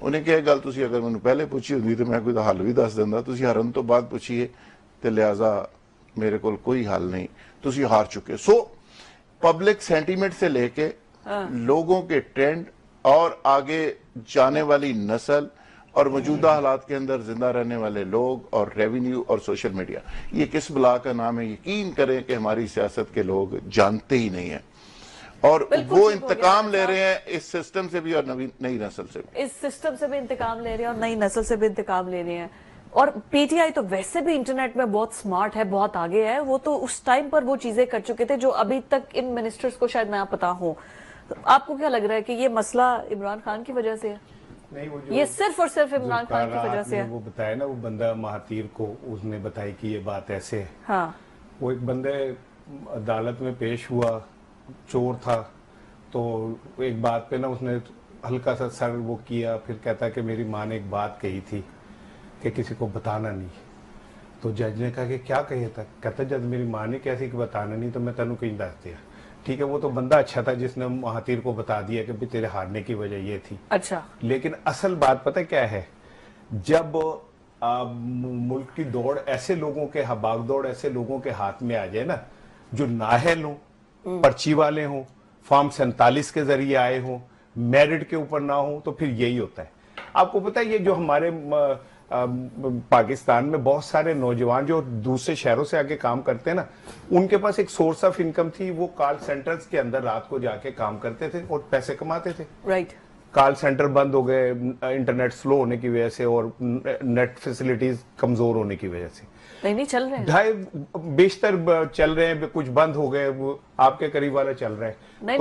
उन्हें क्या गल तुसी अगर मैंने पहले पूछी होती तो मैं कोई हल भी दस दिंदा, तुसी हारन तो बाद पूछिए तो लिहाजा मेरे को कोई हल नहीं, तुसी हार चुके। सो पब्लिक सेंटीमेंट से लेके लोगों के ट्रेंड और आगे जाने वाली नस्ल और मौजूदा हालात के अंदर जिंदा रहने वाले लोग और रेवेन्यू और सोशल मीडिया, ये किस बला का नाम है। यकीन करें कि हमारी सियासत के लोग जानते ही नहीं है और वो इंतकाम ले रहे हैं इस सिस्टम से भी और नई नस्ल से भी। इस सिस्टम से भी इंतकाम ले रहे हैं और नई नस्ल से भी इंतकाम ले रहे हैं। और पीटीआई तो वैसे भी इंटरनेट में बहुत स्मार्ट है, बहुत आगे है। वो तो उस टाइम पर वो चीजें कर चुके थे जो अभी तक इन मिनिस्टर्स को शायद ना पता हो। आपको क्या लग रहा है कि ये मसला इमरान खान की वजह से है? नहीं, वो ये सिर्फ और सिर्फ इमरान खान की वजह से है। वो बताया ना, वो बंदा महातीर को उसने बताई कि ये बात ऐसे है। हाँ। वो एक बंदे अदालत में पेश हुआ, चोर था, तो एक बात पे ना उसने हल्का सा सर वो किया, फिर कहता कि मेरी माँ ने एक बात कही थी कि किसी को बताना नहीं। तो जज ने कहा कि क्या कही था? कहता जज मेरी माँ ने कैसी कि बताना नहीं, तो मैं तेनू कहीं दस दिया। ठीक है, वो तो बंदा अच्छा था जिसने महातीर को बता दिया कि भी तेरे हारने की वजह ये थी। अच्छा। लेकिन असल बात पता क्या है, जब मुल्क की दौड़ ऐसे लोगों के भागदौड़ ऐसे लोगों के हाथ में आ जाए ना, जो नाअहल हो, पर्ची वाले हों, फॉर्म 47 के जरिए आए हों, मेरिट के ऊपर ना हो, तो फिर यही होता है। आपको पता है ये जो हमारे पाकिस्तान में बहुत सारे नौजवान जो दूसरे शहरों से आके काम करते हैं ना, उनके पास एक सोर्स ऑफ इनकम थी, वो कॉल सेंटर्स के अंदर रात को जाके काम करते थे और पैसे कमाते थे। राइट। कॉल सेंटर बंद हो गए इंटरनेट स्लो होने की वजह से और नेट फैसिलिटीज कमजोर होने की वजह से। नहीं चल रहे हैं, ढाई बेशतर चल रहे हैं, कुछ बंद हो गए, वो आपके करीब वाला चल रहा है। नहीं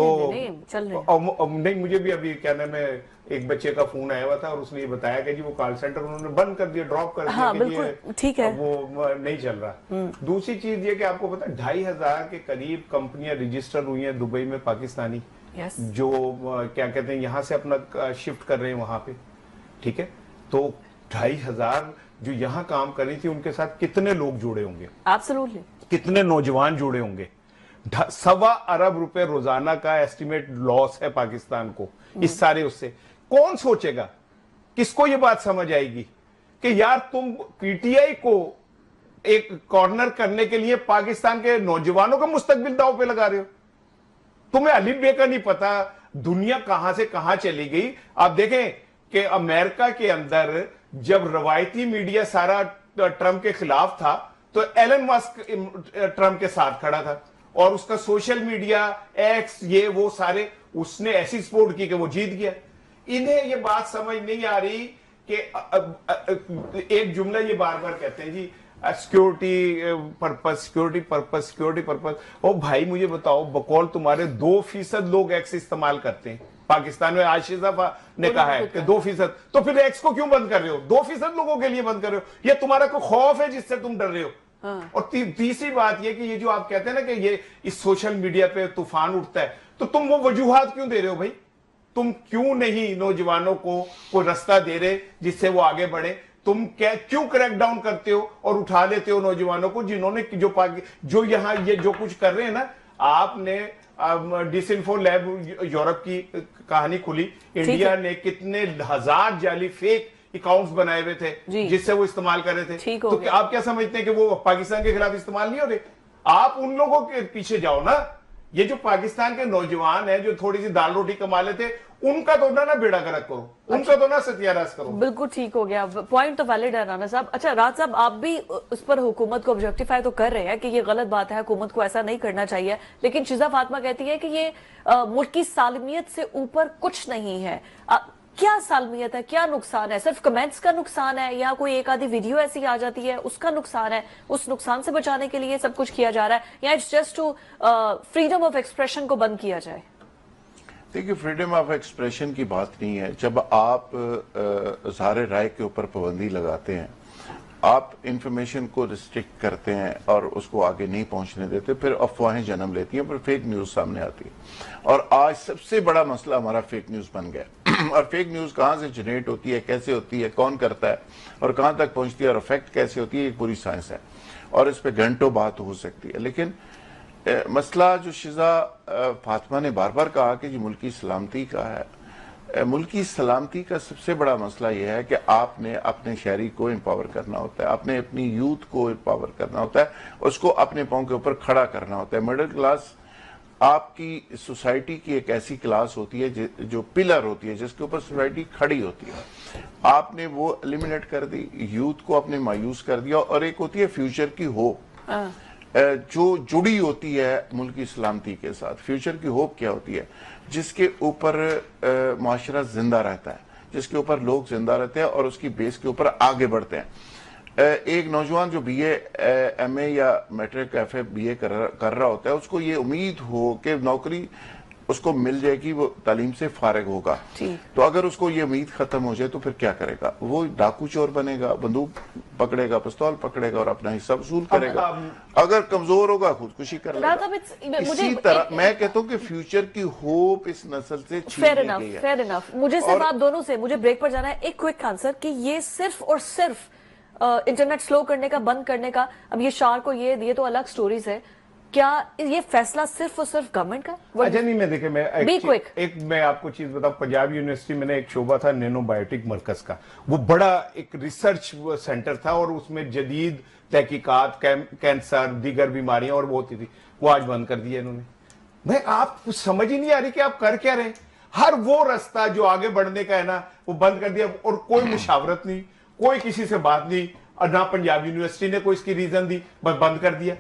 चल रहे हैं। नहीं, मुझे भी अभी क्या नाम है, एक बच्चे का फोन आया हुआ था और उसने ये बताया कि जी वो कॉल सेंटर उन्होंने बंद कर दिया, ड्रॉप कर दिया। हाँ, बिल्कुल ठीक है, वो नहीं चल रहा। दूसरी चीज ये कि आपको पता 2500 के करीब कंपनियां रजिस्टर हुई हैं दुबई में, पाकिस्तानी जो क्या कहते हैं यहां से अपना शिफ्ट कर रहे हैं वहां पे, ठीक है। तो 2500 जो यहाँ काम कर रही थी उनके साथ कितने लोग जुड़े होंगे, एब्सोल्युटली, कितने नौजवान जुड़े होंगे। 1.25 अरब रुपए रोजाना का एस्टिमेट लॉस है पाकिस्तान को इस सारे उससे। कौन सोचेगा, किसको ये बात समझ आएगी कि यार तुम पीटीआई को एक कॉर्नर करने के लिए पाकिस्तान के नौजवानों का मुस्तकबिल दांव पे लगा रहे हो। तुम्हें अलीफ बे का नहीं पता दुनिया कहां से कहां चली गई। आप देखें कि अमेरिका के अंदर जब रवायती मीडिया सारा ट्रंप के खिलाफ था तो एलन मस्क ट्रंप के साथ खड़ा था और उसका सोशल मीडिया एक्स ये वो सारे उसने ऐसी सपोर्ट की कि वो जीत गया। इन्हें ये बात समझ नहीं आ रही कि एक जुमला ये बार बार कहते हैं जी security purpose, security purpose, security purpose. ओ भाई मुझे बताओ, बकौल तुम्हारे 2% लोग एक्स इस्तेमाल करते हैं पाकिस्तान में। आशिजा ने कहा है कि 2%, तो फिर एक्स को क्यों बंद कर रहे हो? 2% लोगों के लिए बंद कर रहे हो। ये तुम्हारा कोई खौफ है जिससे तुम डर रहे हो? हाँ। और तीसरी बात ये कि ये जो आप कहते हैं ना कि ये इस सोशल मीडिया पे तूफान उठता है, तो तुम वो वजूहात क्यों दे रहे हो भाई? तुम क्यों नहीं नौजवानों को कोई रास्ता दे रहे जिससे वो आगे बढ़े? तुम क्यों क्रैकडाउन करते हो और उठा लेते हो नौजवानों को जिन्होंने जो यहाँ ये जो कुछ कर रहे हैं ना? आपने डिसइंफो लैब यूरोप की कहानी खुली, इंडिया ने कितने हजार जाली फेक अकाउंट्स बनाए हुए थे जिससे वो इस्तेमाल कर रहे थे। तो आप क्या समझते हैं कि वो पाकिस्तान के खिलाफ इस्तेमाल नहीं हो रहे? आप उन लोगों के पीछे जाओ ना। ये जो पाकिस्तान के नौजवान हैं जो थोड़ी सी दाल रोटी कमा लेते, उनका तो ना बेड़ा गर्क करो, उनका तो ना सत्यानाश करो। बिल्कुल ठीक हो गया, पॉइंट तो वैलिड है राना साहब। अच्छा राज साहब, आप भी उस पर हुकूमत को ऑब्जेक्टिफाई तो कर रहे हैं कि ये गलत बात है, हुकूमत को ऐसा नहीं करना चाहिए, लेकिन शिजा फातिमा कहती है कि ये मुल्क की सालमियत से ऊपर कुछ नहीं है। क्या सालमियत है, क्या नुकसान है? सिर्फ कमेंट्स का नुकसान है या कोई एक आधी वीडियो ऐसी आ जाती है उसका नुकसान है? उस नुकसान से बचाने के लिए सब कुछ किया जा रहा है या it's just to freedom of expression को बंद किया जाए? देखिए, फ्रीडम ऑफ एक्सप्रेशन की बात नहीं है। जब आप इज़हार राय के ऊपर पाबंदी लगाते हैं, आप इंफॉर्मेशन को रिस्ट्रिक्ट करते हैं और उसको आगे नहीं पहुंचने देते, फिर अफवाहें जन्म लेती हैं, फिर फेक न्यूज सामने आती है। और आज सबसे बड़ा मसला हमारा फेक न्यूज बन गया। और फेक न्यूज कहां से जनरेट होती है, कैसे होती है, कौन करता है और कहां तक पहुंचती है और इफेक्ट कैसे होती है, एक पूरी साइंस है और इस पर घंटों बात हो सकती है। लेकिन मसला जो शिजा फातिमा ने बार बार कहा कि जी मुल्की सलामती का है, मुल्की सलामती का सबसे बड़ा मसला यह है कि आपने अपने शहरी को एम्पावर करना होता है, आपने अपनी यूथ को एम्पावर करना होता है, उसको अपने पांव के ऊपर खड़ा करना होता है। मिडिल क्लास आपकी सोसाइटी की एक ऐसी क्लास होती है जो पिलर होती है, जिसके ऊपर सोसाइटी खड़ी होती है। आपने वो एलिमिनेट कर दी, यूथ को आपने मायूस कर दिया। और एक होती है फ्यूचर की होप जो जुड़ी होती है मुल्क की सलामती के साथ। फ्यूचर की होप क्या होती है? जिसके ऊपर माशरा जिंदा रहता है, जिसके ऊपर लोग जिंदा रहते हैं और उसकी बेस के ऊपर आगे बढ़ते हैं। एक नौजवान जो BA MA या मैट्रिक FA BA कर रहा होता है, उसको ये उम्मीद हो कि नौकरी उसको मिल जाएगी, वो तालीम से फारिग होगा। तो अगर उसको ये उम्मीद खत्म हो जाए तो फिर क्या करेगा? वो डाकू चोर बनेगा, बंदूक पकड़ेगा, पिस्तौल पकड़ेगा और अपना हिस्सा वसूल करेगा। अगर कमजोर होगा खुदकुशी कर लेगा। इसी तरह मैं कहता हूँ कि फ्यूचर की होप इस नस्ल से फेयर इनफ। मुझे सिर्फ आप दोनों से, मुझे ब्रेक पर जाना है, एक क्विक आंसर कि ये सिर्फ और सिर्फ इंटरनेट स्लो करने का, बंद करने का, अब ये शार को ये तो अलग स्टोरीज है, क्या ये फैसला सिर्फ और सिर्फ गवर्नमेंट का? अच्छा नहीं, मैं देखे, मैं एक मैं आपको चीज बताऊं, पंजाब यूनिवर्सिटी में एक शोबा था नैनोबायोटिक मरकज का, वो बड़ा एक रिसर्च सेंटर था और उसमें जदीद तहकीकात, कैंसर, दीगर बीमारियां और वो होती थी। वो आज बंद कर दिया इन्होंने। मैं आप कुछ समझ ही नहीं आ रही कि आप कर क्या रहे। हर वो रास्ता जो आगे बढ़ने का है ना, वो बंद कर दिया और कोई मुशावरत नहीं, कोई किसी से बात नहीं, और ना पंजाब यूनिवर्सिटी ने कोई इसकी रीजन दी, बस बंद कर दिया।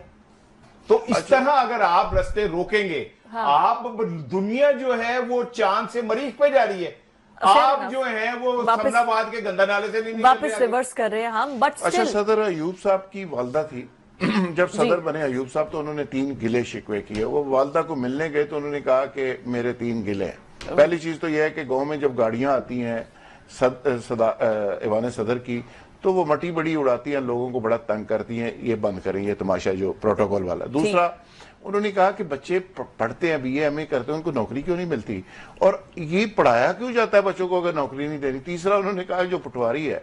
तो इस तरह अगर आप रास्ते रोकेंगे, आप दुनिया जो है वो चांद से मरीख पे जा रही है। आप जो है वो समनाबाद के गंदा नाले से नहीं वापस रिवर्स कर रहे हैं हम, बट अच्छा, सदर अयूब साहब की वालदा थी जब सदर बने अयूब साहब, तो उन्होंने 3 गिले शिकवे किए। वो वालदा को मिलने गए तो उन्होंने कहा कि मेरे 3 गिले हैं। पहली चीज तो यह है कि गांव में जब गाड़ियां आती हैं ईवान सदर की, तो वो मटी बड़ी उड़ाती हैं, लोगों को बड़ा तंग करती हैं। ये बंद करें ये तमाशा जो प्रोटोकॉल वाला। दूसरा, उन्होंने कहा कि बच्चे पढ़ते हैं, BA MA करते हैं, उनको नौकरी क्यों नहीं मिलती, और ये पढ़ाया क्यों जाता है बच्चों को अगर नौकरी नहीं देनी। तीसरा, उन्होंने कहा जो पटवारी है,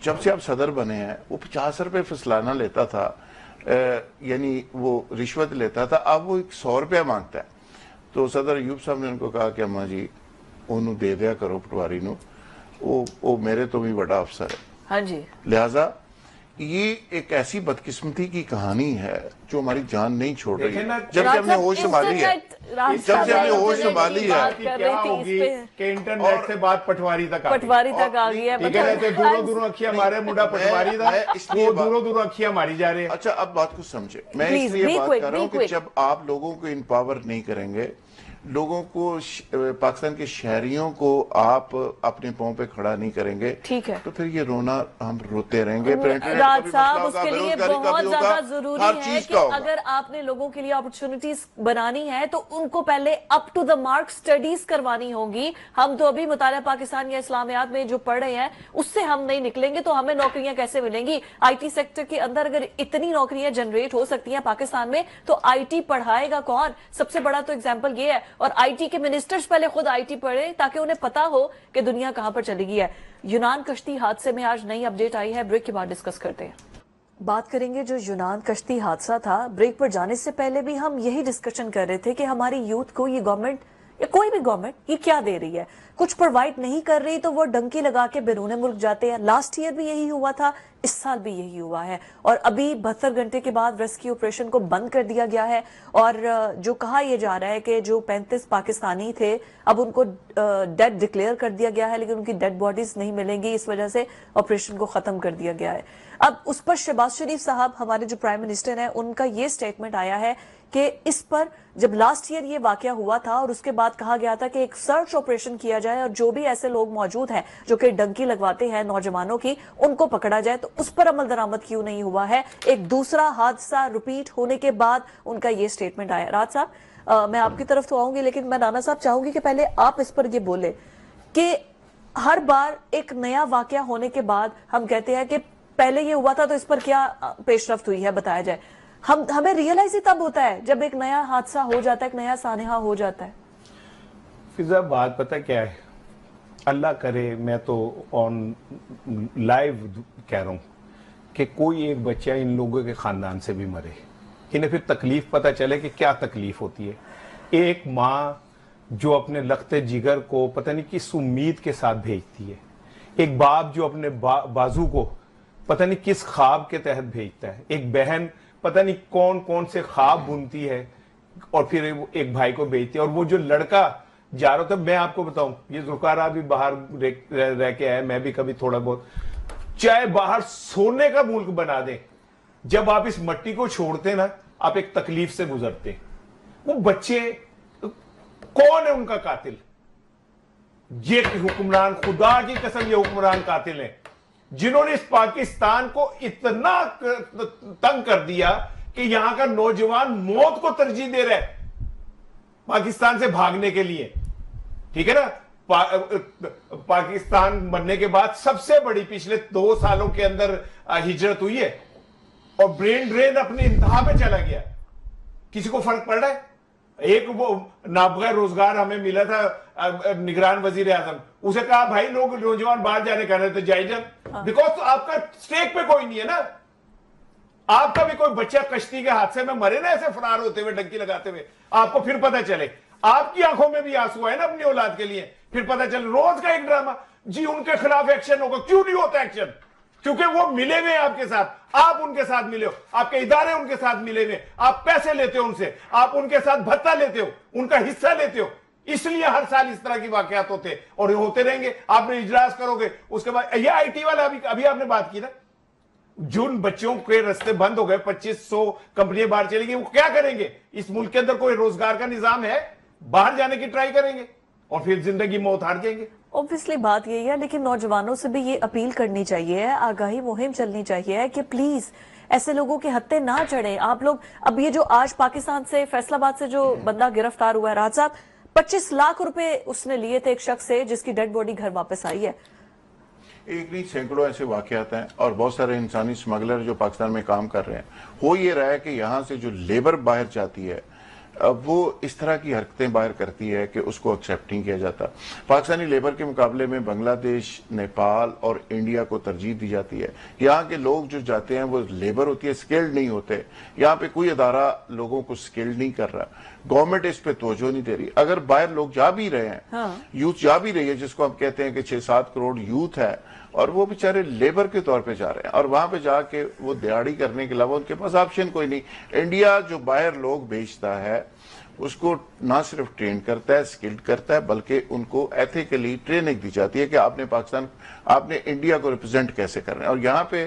जब से आप सदर बने हैं, वो 50 रुपए फसलाना लेता था, यानी वो रिश्वत लेता था, अब वो 100 रुपया मांगता है। तो सदर अयूब साहब ने उनको कहा कि अम्मा जी उन्होंने दे दिया करो पटवारी नु, वो मेरे तो भी बड़ा अफसर है। हाँ जी, लिहाजा ये एक ऐसी बदकिस्मती की कहानी है जो हमारी जान नहीं छोड़ रही। जब से हमने होश संभाली है, जब से हमने होश संभाली है, क्या होगी कि इंटरनेट से बात पटवारी तक आ गई है। ठीक है, तो दूरों दूरों अखियां हमारे मुंडा पटवारी था, इसलिए दूरों दूरों अखियां मारी जा रही है। अच्छा, अब बात को समझे। मैं इसलिए बात कर रहा हूँ कि जब आप लोगों को इम्पावर नहीं करेंगे, लोगों को, पाकिस्तान के शहरियों को आप अपने पांव पे खड़ा नहीं करेंगे, ठीक है, तो फिर ये रोना हम रोते रहेंगे। राज साहब, उसके लिए बहुत ज्यादा जरूरी है कि अगर आपने लोगों के लिए अपॉर्चुनिटीज बनानी है तो उनको पहले up to the mark studies करवानी होगी। हम तो अभी मुताला पाकिस्तान या इस्लामियात में जो पढ़ रहे हैं उससे हम नहीं निकलेंगे, तो हमें नौकरियां कैसे मिलेंगी? IT सेक्टर के अंदर अगर इतनी नौकरियां जनरेट हो सकती हैं पाकिस्तान में, तो IT पढ़ाएगा कौन? सबसे बड़ा तो एग्जाम्पल ये है। और IT के मिनिस्टर्स पहले खुद IT पढ़े ताकि उन्हें पता हो कि दुनिया कहां पर चली गई है। यूनान कश्ती हादसे में आज नई अपडेट आई है, ब्रेक के बाद डिस्कस करते हैं। बात करेंगे जो यूनान कश्ती हादसा था। ब्रेक पर जाने से पहले भी हम यही डिस्कशन कर रहे थे कि हमारी यूथ को ये गवर्नमेंट या कोई भी गवर्नमेंट ये क्या दे रही है, कुछ प्रोवाइड नहीं कर रही तो वो डंकी लगा के बैरून मुल्क जाते हैं। लास्ट ईयर भी यही हुआ था, इस साल भी यही हुआ है, और अभी 72 घंटे के बाद रेस्क्यू ऑपरेशन को बंद कर दिया गया है। और जो कहा यह जा रहा है कि जो 35 पाकिस्तानी थे अब उनको डेड डिक्लेयर कर दिया गया है, लेकिन उनकी डेड बॉडीज नहीं मिलेंगी, इस वजह से ऑपरेशन को खत्म कर दिया गया है। अब उस पर शहबाज शरीफ साहब, हमारे जो प्राइम मिनिस्टर हैं, उनका ये स्टेटमेंट आया है कि इस पर जब लास्ट ईयर ये वाकया हुआ था और उसके बाद कहा गया था कि एक सर्च ऑपरेशन किया जाए और जो भी ऐसे लोग मौजूद हैं जो कि डंकी लगवाते हैं नौजवानों की, उनको पकड़ा जाए, तो उस पर अमल दरामद क्यों नहीं हुआ है? एक दूसरा हादसा रिपीट होने के बाद उनका ये स्टेटमेंट आया। राज साहब, मैं आपकी तरफ तो आऊंगी, लेकिन मैं राना साहब चाहूंगी कि पहले आप इस पर ये बोले कि हर बार एक नया वाकया होने के बाद हम कहते हैं कि पहले ये हुआ था तो इस पर क्या पेशरफ्त हुई है, बताया जाए। हमें रियलाइज ही तब होता है जब एक नया हादसा हो जाता है, एक नया सानेहा हो जाता है। फिजा, बात पता क्या है, अल्लाह करे, मैं तो ऑन लाइव कह रहा हूं कि कोई एक बच्चा इन लोगों के खानदान से भी मरे, इन्हें फिर तकलीफ पता चले कि क्या तकलीफ होती है। एक माँ जो अपने लखते जिगर को पता नहीं किस उम्मीद के साथ भेजती है, एक बाप जो अपने बाजू को पता नहीं किस ख्वाब के तहत भेजता है, एक बहन पता नहीं कौन कौन से ख्वाब बुनती है और फिर एक भाई को भेजती है। और वो जो लड़का जा रहा था, मैं आपको बताऊं, ये जुल्फकार भी बाहर रह के आया, मैं भी कभी थोड़ा बहुत, चाहे बाहर सोने का मुल्क बना दे, जब आप इस मट्टी को छोड़ते ना, आप एक तकलीफ से गुजरते। वो बच्चे, कौन है उनका कातिल? ये हुक्मरान, खुदा की कसम ये हुक्मरान कातिल है जिन्होंने इस पाकिस्तान को इतना तंग कर दिया कि यहां का नौजवान मौत को तरजीह दे रहा है पाकिस्तान से भागने के लिए। ठीक है ना, पाकिस्तान बनने के बाद सबसे बड़ी पिछले 2 सालों के अंदर हिजरत हुई है और ब्रेन ड्रेन अपने इंतहा पे चला गया। किसी को फर्क पड़ रहा है? एक वो नाबगा रोजगार हमें मिला था निगरान वजीर आजम, उसे कहा भाई लोग नौजवान बाहर जाने का रहे तो जाइए, बिकॉज आपका स्टेक पे कोई नहीं है ना। आपका भी कोई बच्चा कश्ती के हादसे में मरे ना ऐसे फरार होते हुए, डंकी लगाते हुए, आपको फिर पता चले, आपकी आंखों में भी आंसू है ना अपनी औलाद के लिए, फिर पता चले रोज का एक ड्रामा जी उनके खिलाफ एक्शन होगा। क्यों नहीं होता एक्शन? क्योंकि वो मिले हुए आपके साथ, आप उनके साथ मिले हो, आपके इदारे उनके साथ मिले हुए, आप पैसे लेते हो उनसे, आप उनके साथ भत्ता लेते हो, उनका हिस्सा लेते हो, इसलिए हर साल इस तरह की वाकयात होते और ये होते रहेंगे। आपने इजलास करोगे, उसके बाद ये IT वाला अभी आपने बात की ना, जिन बच्चों के रास्ते बंद हो गए, 2500 कंपनियां बाहर चली गई, वो क्या करेंगे? इस मुल्क के अंदर कोई रोजगार का निजाम है? बाहर जाने की ट्राई करेंगे और फिर जिंदगी मौत हार जाएंगे। ऑब्वियसली बात यही है, लेकिन नौजवानों से भी ये अपील करनी चाहिए, आगाही मुहिम चलनी चाहिए कि प्लीज ऐसे लोगों के हत्थे ना चढ़े आप लोग। अब ये जो आज पाकिस्तान से, फैसलाबाद से जो बंदा गिरफ्तार हुआ है, राज साहब 25 लाख रुपए उसने लिए थे एक शख्स से जिसकी डेड बॉडी घर वापस आई है। एक नहीं, सैकड़ों ऐसे वाकयात हैं और बहुत सारे इंसानी स्मगलर जो पाकिस्तान में काम कर रहे हैं। हो ये रहा है कि यहाँ से जो लेबर बाहर जाती है वो इस तरह की हरकतें बाहर करती है कि उसको एक्सेप्ट नहीं किया जाता। पाकिस्तानी लेबर के मुकाबले में बांग्लादेश, नेपाल और इंडिया को तरजीह दी जाती है। यहाँ के लोग जो जाते हैं वो लेबर होती है, स्किल्ड नहीं होते। यहाँ पे कोई अदारा लोगों को स्किल्ड नहीं कर रहा, गवर्नमेंट इस पे तवज्जो नहीं दे रही। अगर बाहर लोग जा भी रहे हैं, हाँ। यूथ जा भी रही है, जिसको हम कहते हैं कि 6-7 करोड़ यूथ है, और वो बेचारे लेबर के तौर पे जा रहे हैं और वहां पे जाके वो दिहाड़ी करने के अलावा उनके पास ऑप्शन कोई नहीं। इंडिया जो बाहर लोग बेचता है उसको ना सिर्फ ट्रेन करता है, स्किल्ड करता है, बल्कि उनको एथिकली ट्रेनिंग दी जाती है कि आपने पाकिस्तान, आपने इंडिया को रिप्रेजेंट कैसे करना है। और यहाँ पे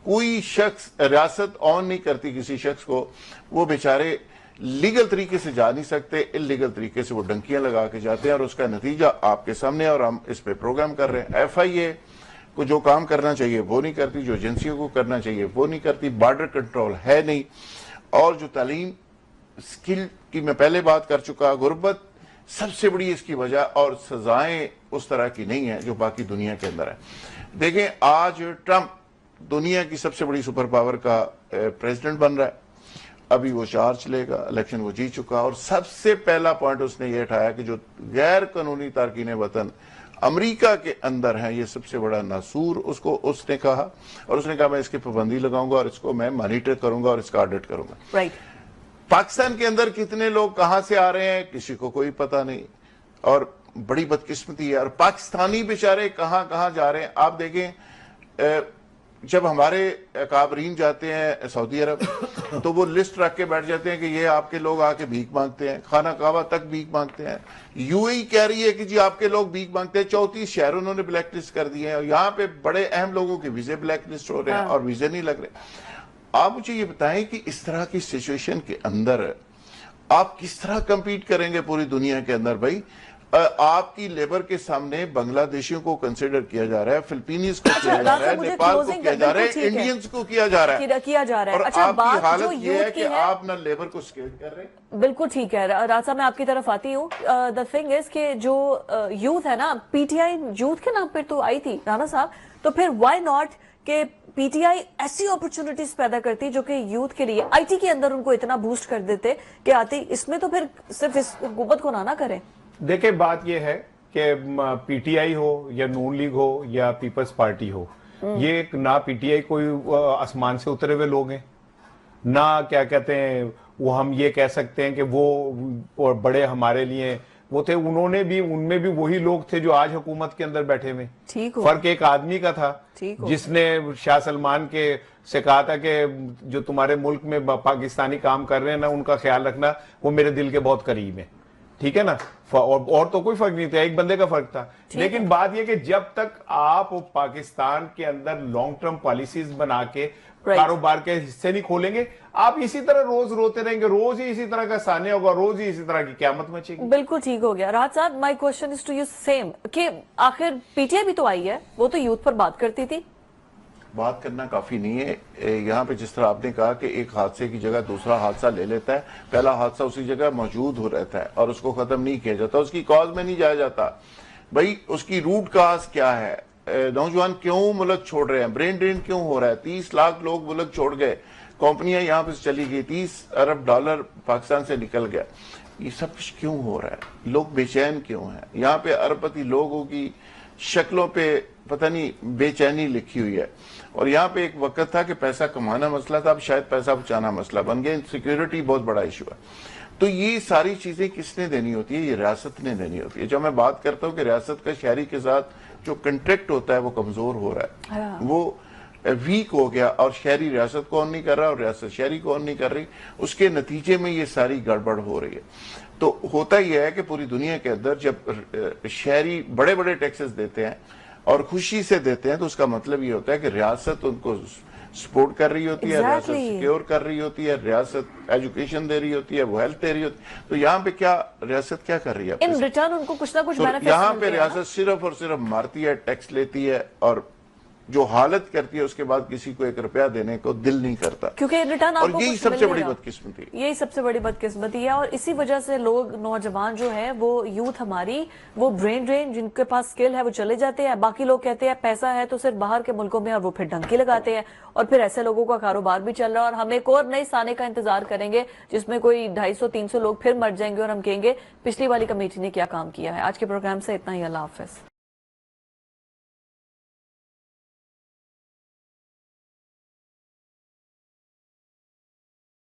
कोई शख्स रियासत ऑन नहीं करती किसी शख्स को, वो बेचारे लीगल तरीके से जा नहीं सकते, इलीगल तरीके से वो डंकियां लगा के जाते हैं और उसका नतीजा आपके सामने है। और हम इस पे प्रोग्राम कर रहे हैं। FIA को जो काम करना चाहिए वो नहीं करती, जो एजेंसियों को करना चाहिए वो नहीं करती, बॉर्डर कंट्रोल है नहीं, और जो तालीम स्किल की मैं पहले बात कर चुका, गुर्बत सबसे बड़ी इसकी वजह, और सजाएं उस तरह की नहीं है जो बाकी दुनिया के अंदर है। देखें, आज ट्रंप दुनिया की सबसे बड़ी सुपर पावर का प्रेसिडेंट बन रहा है, अभी वो चार्ज लेगा, इलेक्शन वो जीत चुका, और सबसे पहला पॉइंट उसने ये उठाया कि जो गैर कानूनी तारकीन वतन अमेरिका के अंदर है, ये सबसे बड़ा नासूर उसको उसने कहा, और उसने कहा मैं इसकी पाबंदी लगाऊंगा और इसको मैं मॉनिटर करूंगा और इसका ऑडिट करूंगा। राइट। पाकिस्तान के अंदर कितने लोग कहां से आ रहे हैं किसी को कोई पता नहीं, और बड़ी बदकिस्मती है। और पाकिस्तानी बेचारे कहां कहां जा रहे हैं आप देखें। जब हमारे काबरीन जाते हैं सऊदी अरब तो वो लिस्ट रख के बैठ जाते हैं कि ये आपके लोग आके भीख मांगते हैं, खाना काबा तक भीख मांगते हैं। UAE कह रही है कि जी आपके लोग भीख मांगते हैं। 34 शहर उन्होंने ब्लैक लिस्ट कर दिए हैं और यहाँ पे बड़े अहम लोगों के वीजे ब्लैक लिस्ट हो रहे हैं और वीजे नहीं लग रहे। आप मुझे ये बताएं कि इस तरह की सिचुएशन के अंदर आप किस तरह कंपीट करेंगे पूरी दुनिया के अंदर। भाई आपकी लेबर के सामने बांग्लादेशियों को कंसिडर किया जा रहा है, फिलिपीनीज को किया जा रहा है, नेपाल को किया जा रहा है, इंडियंस को किया जा रहा है। और आपकी हालत ये है कि आप ना लेबर को स्केल कर रहे हैं। बिल्कुल ठीक है राज साहब, मैं आपकी तरफ आती हूँ। द थिंग इज कि जो यूथ है ना, PTI यूथ के नाम पर तो आई थी राणा साहब, तो फिर व्हाई नॉट के PTI ऐसी अपॉर्चुनिटीज पैदा करती जो कि यूथ के लिए IT के अंदर उनको इतना बूस्ट कर देते कि आती, इसमें तो फिर सिर्फ इस हुकूमत को ना करें। देखिए बात यह है कि PTI हो या नून लीग हो या पीपल्स पार्टी हो, ये ना PTI कोई आसमान से उतरे हुए लोग हैं, ना क्या कहते हैं वो हम ये कह सकते हैं कि वो बड़े हमारे लिए वो थे। उन्होंने भी, उनमें भी वही लोग थे जो आज हुकूमत के अंदर बैठे हुए। फर्क एक आदमी का था जिसने शाह सलमान के से कहा था कि जो तुम्हारे मुल्क में पाकिस्तानी काम कर रहे हैं ना, उनका ख्याल रखना, वो मेरे दिल के बहुत करीब है। ठीक है ना, और तो कोई फर्क नहीं था, एक बंदे का फर्क था। लेकिन बात यह कि जब तक आप पाकिस्तान के अंदर लॉन्ग टर्म पॉलिसीज बना के कारोबार के हिस्से नहीं खोलेंगे, आप इसी तरह रोज रोते रहेंगे, रोज ही इसी तरह का साने होगा, रोज ही इसी तरह की क़यामत मचेगी। बिल्कुल ठीक हो गया राज साहब। My question is to you same कि आखिर PTI भी तो आई है, वो तो यूथ पर बात करती थी। बात करना काफी नहीं है। यहाँ पे जिस तरह आपने कहा कि एक हादसे की जगह दूसरा हादसा ले लेता है, पहला हादसा उसी जगह मौजूद हो रहता है और उसको खत्म नहीं किया जाता, उसकी कॉज में नहीं जाया जाता। भाई उसकी रूट काज क्या है, नौजवान क्यों मुल्क छोड़ रहे हैं, ब्रेन ड्रेन क्यों हो रहा है। 30 लाख लोग मुल्क छोड़ गए, कंपनियां यहाँ पे चली गई, $30 अरब पाकिस्तान से निकल गया। ये सब कुछ क्यों हो रहा है, लोग बेचैन क्यों हैं। यहाँ पे अरबपति लोगों की शक्लों पे पता नहीं बेचैनी लिखी हुई है। और यहाँ पे एक वक्त था कि पैसा कमाना मसला था, अब शायद पैसा बचाना मसला बन गया। सिक्योरिटी बहुत बड़ा इशू है। तो ये सारी चीजें किसने देनी होती है, ये रियासत ने देनी होती है। जब मैं बात करता हूँ कि रियासत का शहरी के साथ जो कंट्रैक्ट होता है वो कमजोर हो रहा है, वो वीक हो गया, और शहरी रियासत को ऑन नहीं कर रहा और रियासत शहरी को ऑन नहीं कर रही, उसके नतीजे में ये सारी गड़बड़ हो रही है। तो होता यह है कि पूरी दुनिया के अंदर जब शहरी बड़े बड़े टैक्सेस देते हैं और खुशी से देते हैं, तो उसका मतलब ये होता है कि रियासत उनको सपोर्ट कर रही होती है, रियासत Exactly. सिक्योर कर रही होती है, रियासत एजुकेशन दे रही होती है, वो हेल्थ दे रही होती है। तो यहाँ पे क्या रियासत क्या कर रही है? इन रिटर्न उनको कुछ ना कुछ तो बेनिफिट्स यहाँ मिलते पे हैं ना। रियासत सिर्फ और सिर्फ मारती है, टैक्स लेती है, और जो हालत करती है उसके बाद किसी को 1 रुपया देने को दिल नहीं करता। क्योंकि रिटर्न और आपको यही कुछ सबसे मिल बड़ी नहीं रहा। बदकिस्मती। यही सबसे बड़ी बदकिस्मती है, और इसी वजह से लोग, नौजवान जो है, वो यूथ हमारी, वो ब्रेन ड्रेन, जिनके पास स्किल है वो चले जाते हैं। बाकी लोग कहते हैं पैसा है तो सिर्फ बाहर के मुल्कों में, और वो फिर डंकी लगाते हैं, और फिर ऐसे लोगों का कारोबार भी चल रहा है। और हम एक और नए साने का इंतजार करेंगे जिसमें कोई 250-300 लोग फिर मर जाएंगे, और हम कहेंगे पिछली वाली कमेटी ने क्या काम किया है। आज के प्रोग्राम से इतना ही। अल्लाह हाफिज।